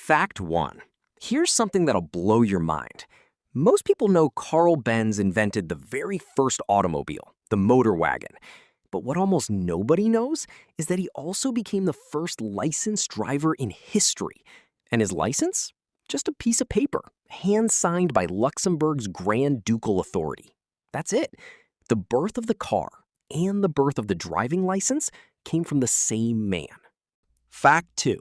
Fact 1. Here's something that'll blow your mind. Most people know Carl Benz invented the very first automobile, the motor wagon. But what almost nobody knows is that he also became the first licensed driver in history. And his license? Just a piece of paper, hand-signed by Luxembourg's Grand Ducal Authority. That's it. The birth of the car and the birth of the driving license came from the same man. Fact 2.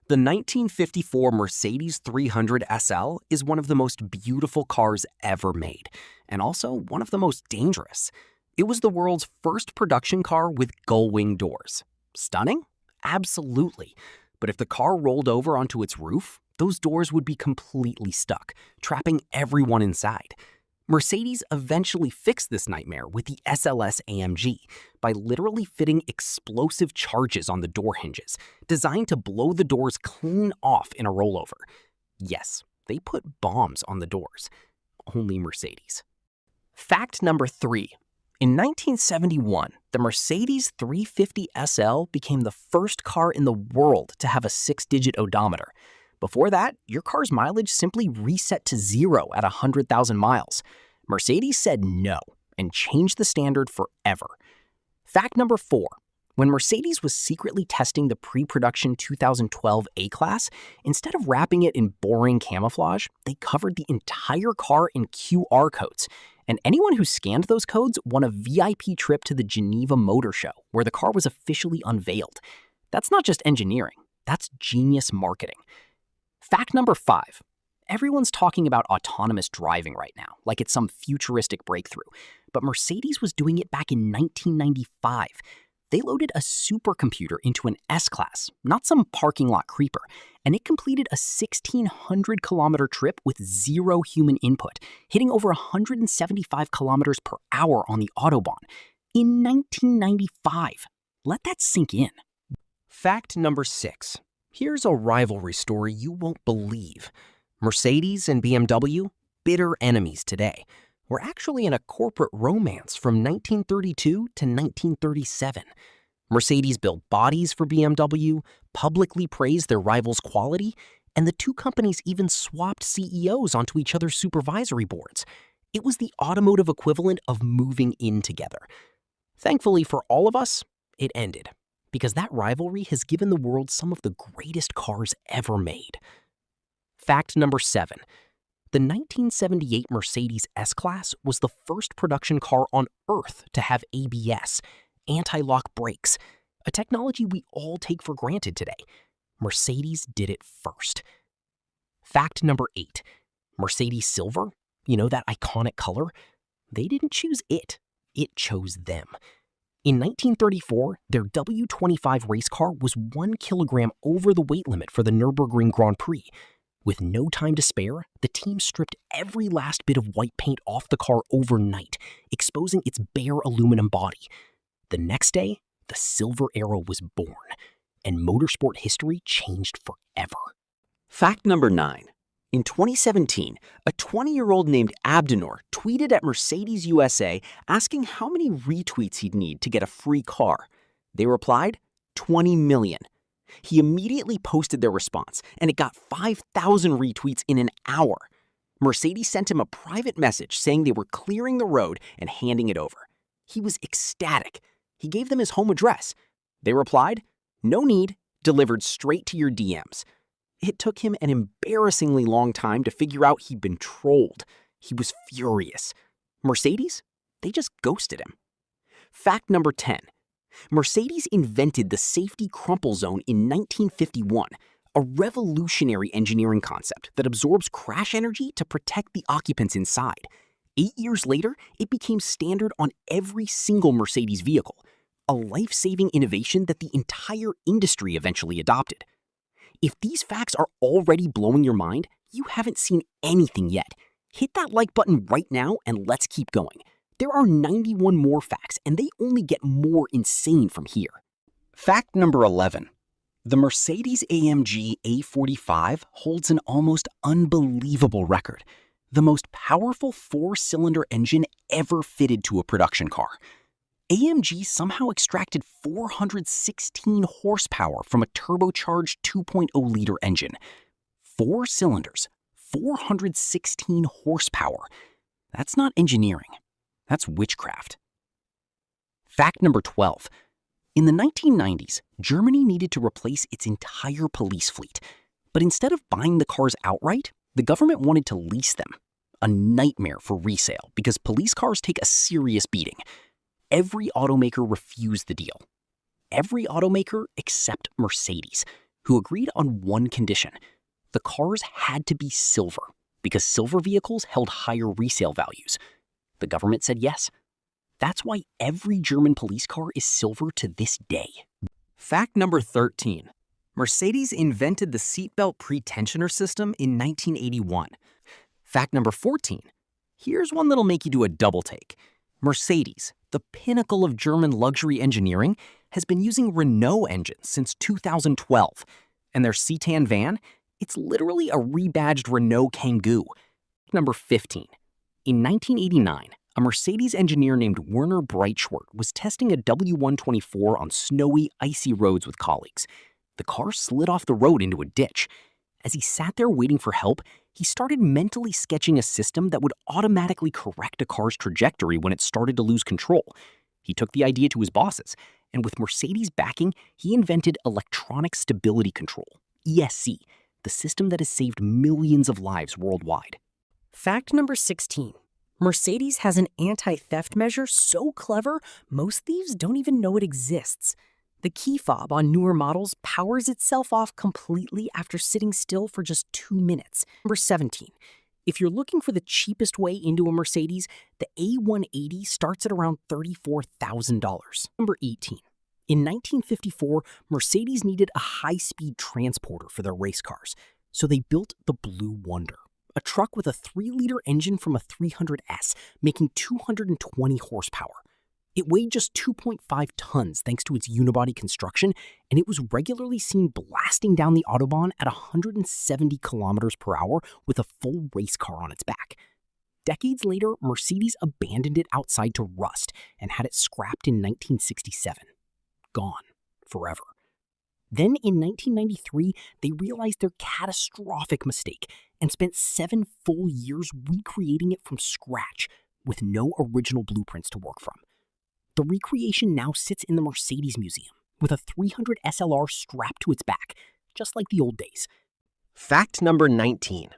The 1954 Mercedes 300 SL is one of the most beautiful cars ever made, and also one of the most dangerous. It was the world's first production car with gull-wing doors. Stunning? Absolutely. But if the car rolled over onto its roof, those doors would be completely stuck, trapping everyone inside. Mercedes eventually fixed this nightmare with the SLS AMG by literally fitting explosive charges on the door hinges, designed to blow the doors clean off in a rollover. Yes, they put bombs on the doors. Only Mercedes. Fact number 3. In 1971, the Mercedes 350 SL became the first car in the world to have a 6-digit odometer. Before that, your car's mileage simply reset to 0 at 100,000 miles. Mercedes said no and changed the standard forever. Fact number 4. When Mercedes was secretly testing the pre-production 2012 A-Class, instead of wrapping it in boring camouflage, they covered the entire car in QR codes. And anyone who scanned those codes won a VIP trip to the Geneva Motor Show, where the car was officially unveiled. That's not just engineering, that's genius marketing. Fact number 5. Everyone's talking about autonomous driving right now, like it's some futuristic breakthrough. But Mercedes was doing it back in 1995. They loaded a supercomputer into an S-Class, not some parking lot creeper, and it completed a 1,600-kilometer trip with 0 human input, hitting over 175 kilometers per hour on the Autobahn. In 1995. Let that sink in. Fact number 6. Here's a rivalry story you won't believe. Mercedes and BMW, bitter enemies today, were actually in a corporate romance from 1932 to 1937. Mercedes built bodies for BMW, publicly praised their rivals' quality, and the two companies even swapped CEOs onto each other's supervisory boards. It was the automotive equivalent of moving in together. Thankfully for all of us, it ended, because that rivalry has given the world some of the greatest cars ever made. Fact number 7. The 1978 Mercedes S-Class was the first production car on Earth to have ABS, anti-lock brakes, a technology we all take for granted today. Mercedes did it first. Fact number 8. Mercedes Silver, that iconic color? They didn't choose it. It chose them. In 1934, their W25 race car was 1 kilogram over the weight limit for the Nürburgring Grand Prix. With no time to spare, the team stripped every last bit of white paint off the car overnight, exposing its bare aluminum body. The next day, the Silver Era was born, and motorsport history changed forever. Fact number 9. In 2017, a 20-year-old named Abdenor tweeted at Mercedes USA asking how many retweets he'd need to get a free car. They replied, 20 million. He immediately posted their response, and it got 5,000 retweets in an hour. Mercedes sent him a private message saying they were clearing the road and handing it over. He was ecstatic. He gave them his home address. They replied, no need, delivered straight to your DMs. It took him an embarrassingly long time to figure out he'd been trolled. He was furious. Mercedes? They just ghosted him. Fact number 10. Mercedes invented the safety crumple zone in 1951, a revolutionary engineering concept that absorbs crash energy to protect the occupants inside. 8 years later, it became standard on every single Mercedes vehicle, a life-saving innovation that the entire industry eventually adopted. If these facts are already blowing your mind, you haven't seen anything yet. Hit that like button right now and let's keep going. There are 91 more facts, and they only get more insane from here. Fact number 11. The Mercedes-AMG A45 holds an almost unbelievable record. The most powerful 4-cylinder engine ever fitted to a production car. AMG somehow extracted 416 horsepower from a turbocharged 2.0-liter engine. 4 cylinders, 416 horsepower. That's not engineering. That's witchcraft. Fact number 12. In the 1990s, Germany needed to replace its entire police fleet. But instead of buying the cars outright, the government wanted to lease them. A nightmare for resale because police cars take a serious beating. Every automaker refused the deal. Every automaker except Mercedes, who agreed on one condition. The cars had to be silver because silver vehicles held higher resale values. The government said yes. That's why every German police car is silver to this day. Fact number 13. Mercedes invented the seatbelt pre-tensioner system in 1981. Fact number 14. Here's one that'll make you do a double take. Mercedes, the pinnacle of German luxury engineering, has been using Renault engines since 2012. And their Citan van, it's literally a rebadged Renault Kangoo. Number 15. In 1989, a Mercedes engineer named Werner Breitschwert was testing a W124 on snowy, icy roads with colleagues. The car slid off the road into a ditch. As he sat there waiting for help, he started mentally sketching a system that would automatically correct a car's trajectory when it started to lose control. He took the idea to his bosses, and with Mercedes backing, he invented electronic stability control, ESC, the system that has saved millions of lives worldwide. Fact number 16. Mercedes has an anti-theft measure so clever, most thieves don't even know it exists. The key fob on newer models powers itself off completely after sitting still for just 2 minutes. Number 17. If you're looking for the cheapest way into a Mercedes, the A180 starts at around $34,000. Number 18. In 1954, Mercedes needed a high-speed transporter for their race cars, so they built the Blue Wonder, a truck with a 3-liter engine from a 300S, making 220 horsepower. It weighed just 2.5 tons thanks to its unibody construction, and it was regularly seen blasting down the Autobahn at 170 kilometers per hour with a full race car on its back. Decades later, Mercedes abandoned it outside to rust and had it scrapped in 1967. Gone. Forever. Then in 1993, they realized their catastrophic mistake and spent 7 full years recreating it from scratch with no original blueprints to work from. The recreation now sits in the Mercedes Museum with a 300 SLR strapped to its back, just like the old days. Fact number 19.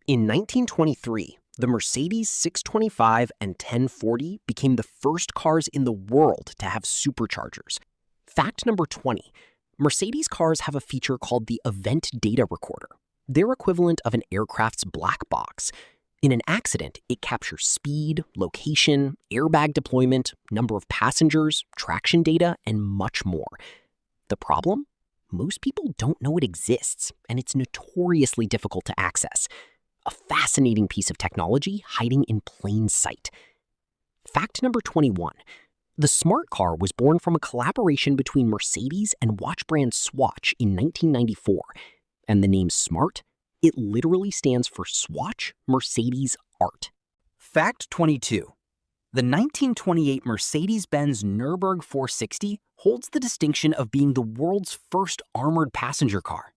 In 1923, the Mercedes 625 and 1040 became the first cars in the world to have superchargers. Fact number 20. Mercedes cars have a feature called the Event Data Recorder. They're equivalent of an aircraft's black box. In an accident, it captures speed, location, airbag deployment, number of passengers, traction data, and much more. The problem? Most people don't know it exists, and it's notoriously difficult to access. A fascinating piece of technology hiding in plain sight. Fact number 21. The Smart car was born from a collaboration between Mercedes and watch brand Swatch in 1994. And the name Smart? It literally stands for Swatch Mercedes Art. Fact 22. The 1928 Mercedes-Benz Nürburgring 460 holds the distinction of being the world's first armored passenger car.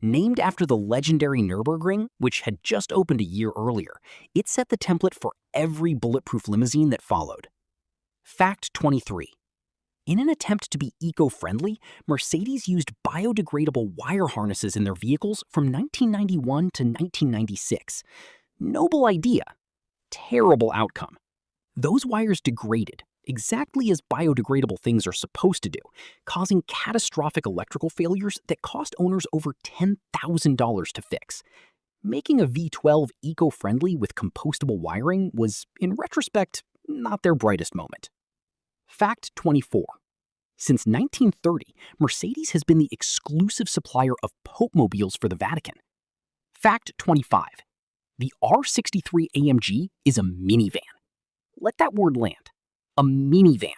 Named after the legendary Nürburgring, which had just opened a year earlier, it set the template for every bulletproof limousine that followed. Fact 23. In an attempt to be eco-friendly, Mercedes used biodegradable wire harnesses in their vehicles from 1991 to 1996. Noble idea. Terrible outcome. Those wires degraded, exactly as biodegradable things are supposed to do, causing catastrophic electrical failures that cost owners over $10,000 to fix. Making a V12 eco-friendly with compostable wiring was, in retrospect, not their brightest moment. Fact 24. Since 1930, Mercedes has been the exclusive supplier of Pope-mobiles for the Vatican. Fact 25. The R63 AMG is a minivan. Let that word land. A minivan.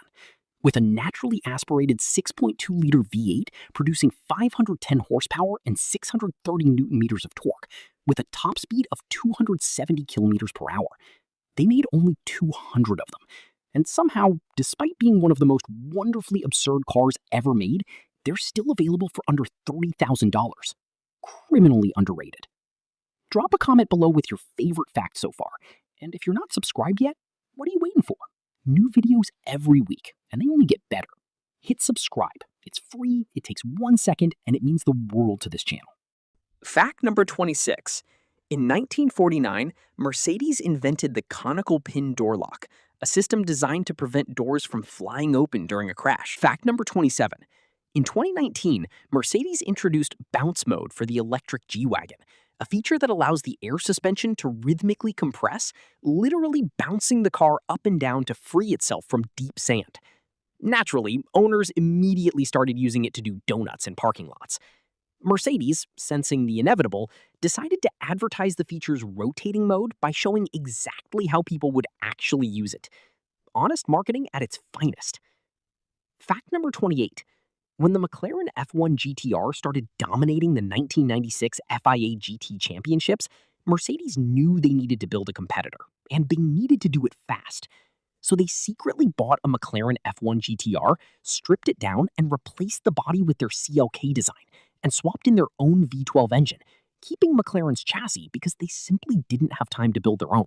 With a naturally aspirated 6.2-liter V8 producing 510 horsepower and 630 newton-meters of torque, with a top speed of 270 kilometers per hour. They made only 200 of them. And somehow, despite being one of the most wonderfully absurd cars ever made, they're still available for under $30,000. Criminally underrated. Drop a comment below with your favorite fact so far. And if you're not subscribed yet, what are you waiting for? New videos every week, and they only get better. Hit subscribe. It's free, it takes 1 second, and it means the world to this channel. Fact number 26. In 1949, Mercedes invented the conical pin door lock, a system designed to prevent doors from flying open during a crash. Fact number 27. In 2019, Mercedes introduced bounce mode for the electric G-Wagon, a feature that allows the air suspension to rhythmically compress, literally bouncing the car up and down to free itself from deep sand. Naturally, owners immediately started using it to do donuts in parking lots. Mercedes, sensing the inevitable, decided to advertise the feature's rotating mode by showing exactly how people would actually use it. Honest marketing at its finest. Fact number 28. When the McLaren F1 GTR started dominating the 1996 FIA GT championships, Mercedes knew they needed to build a competitor, and they needed to do it fast. So they secretly bought a McLaren F1 GTR, stripped it down, and replaced the body with their CLK design, and swapped in their own V12 engine, keeping McLaren's chassis because they simply didn't have time to build their own.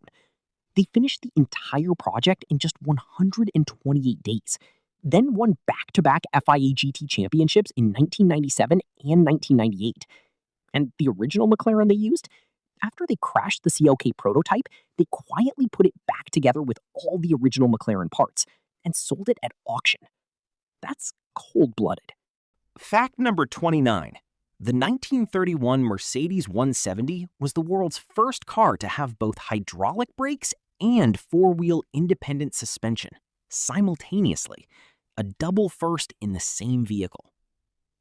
They finished the entire project in just 128 days, then won back-to-back FIA GT championships in 1997 and 1998. And the original McLaren they used? After they crashed the CLK prototype, they quietly put it back together with all the original McLaren parts and sold it at auction. That's cold-blooded. Fact number 29. The 1931 Mercedes 170 was the world's first car to have both hydraulic brakes and four-wheel independent suspension simultaneously, a double first in the same vehicle.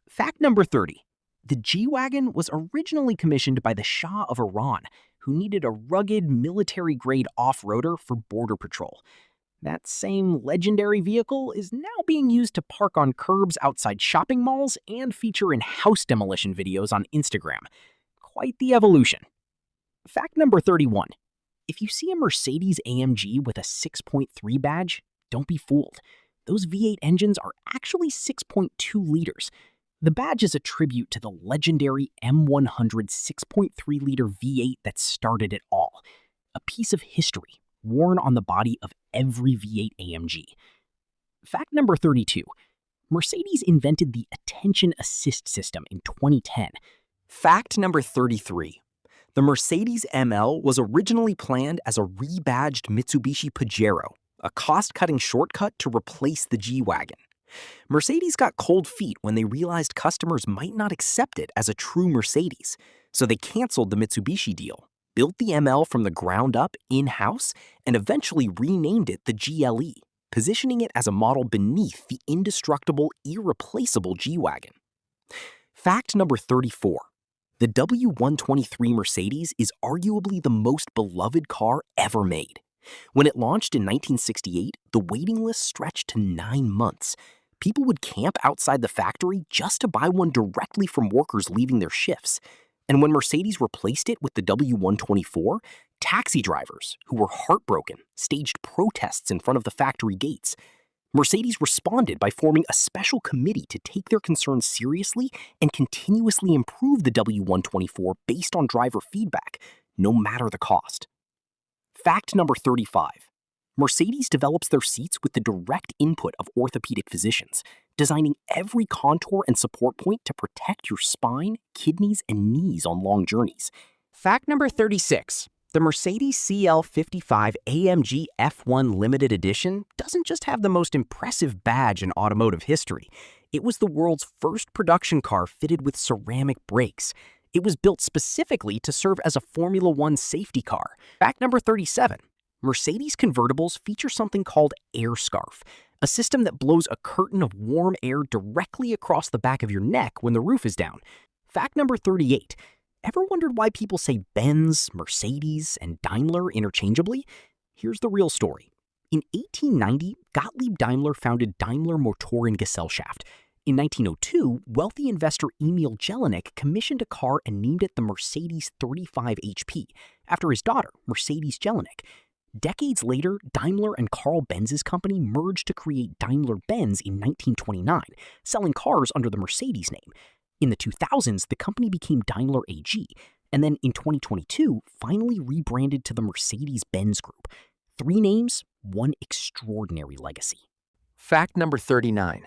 Fact number 30. The G-Wagon was originally commissioned by the Shah of Iran, who needed a rugged, military-grade off-roader for border patrol. That same legendary vehicle is now being used to park on curbs outside shopping malls and feature in house demolition videos on Instagram. Quite the evolution. Fact number 31. If you see a Mercedes AMG with a 6.3 badge, don't be fooled. Those V8 engines are actually 6.2 liters. The badge is a tribute to the legendary M100 6.3-liter V8 that started it all. A piece of history worn on the body of every V8 AMG. Fact number 32. Mercedes invented the attention assist system in 2010. Fact number 33. The Mercedes ML was originally planned as a rebadged Mitsubishi Pajero, a cost-cutting shortcut to replace the G-Wagon. Mercedes got cold feet when they realized customers might not accept it as a true Mercedes, so they canceled the Mitsubishi deal, built the ML from the ground up in-house, and eventually renamed it the GLE, positioning it as a model beneath the indestructible, irreplaceable G-Wagon. Fact number 34. The W123 Mercedes is arguably the most beloved car ever made. When it launched in 1968, the waiting list stretched to 9 months. People would camp outside the factory just to buy one directly from workers leaving their shifts. And when Mercedes replaced it with the W124, taxi drivers, who were heartbroken, staged protests in front of the factory gates. Mercedes responded by forming a special committee to take their concerns seriously and continuously improve the W124 based on driver feedback, no matter the cost. Fact number 35. Mercedes develops their seats with the direct input of orthopedic physicians, designing every contour and support point to protect your spine, kidneys, and knees on long journeys. Fact number 36. The Mercedes CL55 AMG F1 Limited Edition doesn't just have the most impressive badge in automotive history. It was the world's first production car fitted with ceramic brakes. It was built specifically to serve as a Formula One safety car. Fact number 37. Mercedes convertibles feature something called air scarf, a system that blows a curtain of warm air directly across the back of your neck when the roof is down. Fact number 38. Ever wondered why people say Benz, Mercedes, and Daimler interchangeably? Here's the real story. In 1890, Gottlieb Daimler founded Daimler Motorengesellschaft. In 1902, wealthy investor Emil Jelinek commissioned a car and named it the Mercedes 35 HP, after his daughter, Mercedes Jelinek. Decades later, Daimler and Carl Benz's company merged to create Daimler-Benz in 1929, selling cars under the Mercedes name. In the 2000s, the company became Daimler AG, and then in 2022, finally rebranded to the Mercedes-Benz Group. 3 names, one extraordinary legacy. Fact number 39.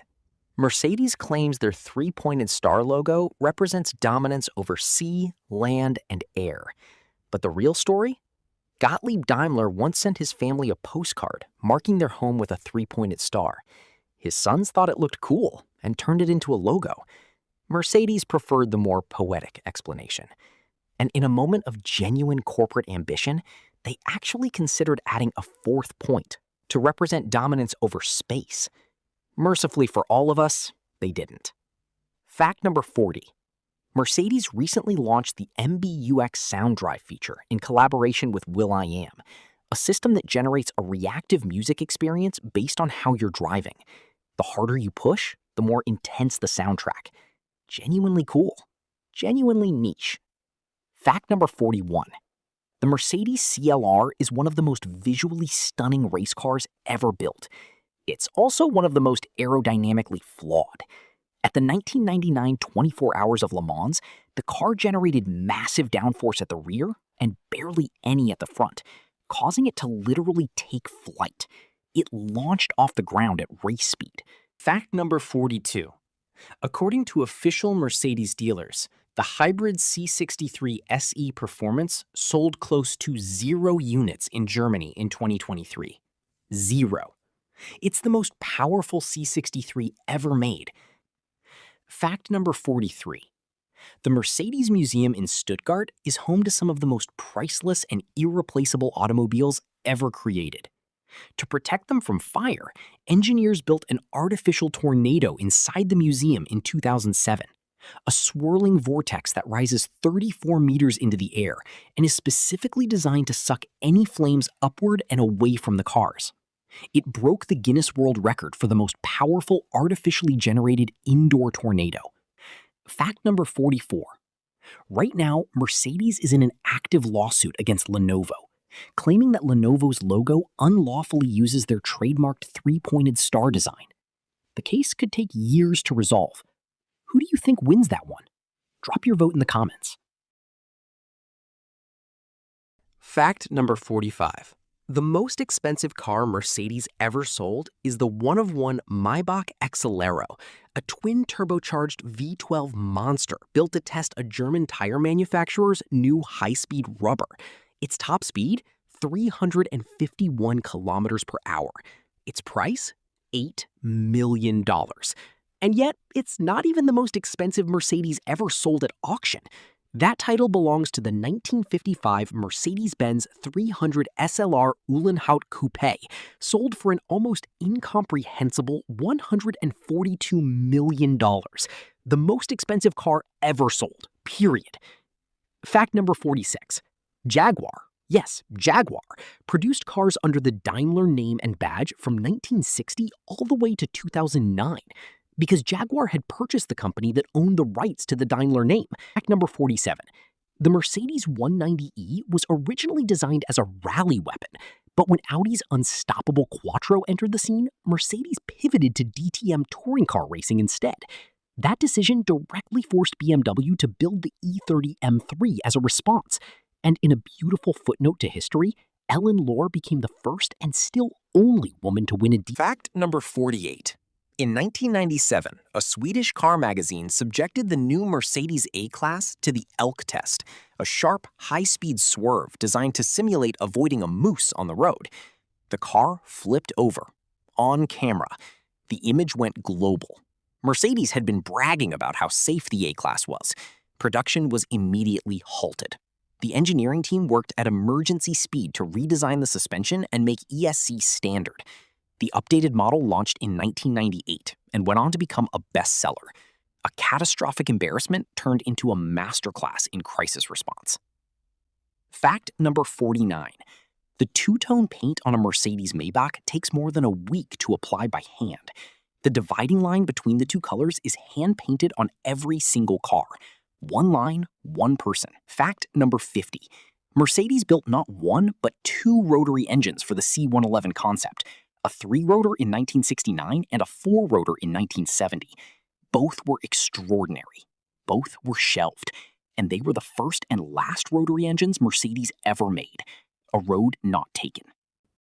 Mercedes claims their 3-pointed star logo represents dominance over sea, land, and air. But the real story? Gottlieb Daimler once sent his family a postcard marking their home with a 3-pointed star. His sons thought it looked cool and turned it into a logo. Mercedes preferred the more poetic explanation. And in a moment of genuine corporate ambition, they actually considered adding a 4th point to represent dominance over space. Mercifully for all of us, they didn't. Fact number 40. Mercedes recently launched the MBUX sound drive feature in collaboration with will.i.am, a system that generates a reactive music experience based on how you're driving. The harder you push, the more intense the soundtrack. Genuinely cool. Genuinely niche. Fact number 41. The Mercedes CLR is one of the most visually stunning race cars ever built. It's also one of the most aerodynamically flawed. At the 1999 24 Hours of Le Mans, the car generated massive downforce at the rear and barely any at the front, causing it to literally take flight. It launched off the ground at race speed. Fact number 42. According to official Mercedes dealers, the hybrid C63 SE Performance sold close to 0 units in Germany in 2023. 0. It's the most powerful C63 ever made. Fact number 43. The Mercedes Museum in Stuttgart is home to some of the most priceless and irreplaceable automobiles ever created. To protect them from fire, engineers built an artificial tornado inside the museum in 2007, a swirling vortex that rises 34 meters into the air and is specifically designed to suck any flames upward and away from the cars. It broke the Guinness World Record for the most powerful artificially generated indoor tornado. Fact number 44. Right now, Mercedes is in an active lawsuit against Lenovo, claiming that Lenovo's logo unlawfully uses their trademarked 3-pointed star design. The case could take years to resolve. Who do you think wins that one? Drop your vote in the comments. Fact number 45. The most expensive car Mercedes ever sold is the one-of-one Maybach Exelero, a twin-turbocharged V12 monster built to test a German tire manufacturer's new high-speed rubber. Its top speed, 351 kilometers per hour. Its price, $8 million. And yet, it's not even the most expensive Mercedes ever sold at auction. That title belongs to the 1955 Mercedes-Benz 300 SLR Uhlenhaut Coupe, sold for an almost incomprehensible $142 million. The most expensive car ever sold, period. Fact number 46. Jaguar, yes, Jaguar, produced cars under the Daimler name and badge from 1960 all the way to 2009. Because Jaguar had purchased the company that owned the rights to the Daimler name. Fact number 47. The Mercedes 190e was originally designed as a rally weapon, but when Audi's unstoppable Quattro entered the scene, Mercedes pivoted to DTM touring car racing instead. That decision directly forced BMW to build the E30 M3 as a response, and in a beautiful footnote to history, Ellen Lohr became the first and still only woman to win a Fact number 48. In 1997, a Swedish car magazine subjected the new Mercedes A-Class to the Elk test, a sharp, high-speed swerve designed to simulate avoiding a moose on the road. The car flipped over, on camera. The image went global. Mercedes had been bragging about how safe the A-Class was. Production was immediately halted. The engineering team worked at emergency speed to redesign the suspension and make ESC standard. The updated model launched in 1998 and went on to become a bestseller. A catastrophic embarrassment turned into a masterclass in crisis response. Fact number 49. The two-tone paint on a Mercedes Maybach takes more than a week to apply by hand. The dividing line between the two colors is hand-painted on every single car. One line, one person. Fact number 50. Mercedes built not one, but 2 rotary engines for the C111 concept. A 3-rotor in 1969 and a 4-rotor in 1970. Both were extraordinary. Both were shelved. and they were the first and last rotary engines Mercedes ever made, a road not taken.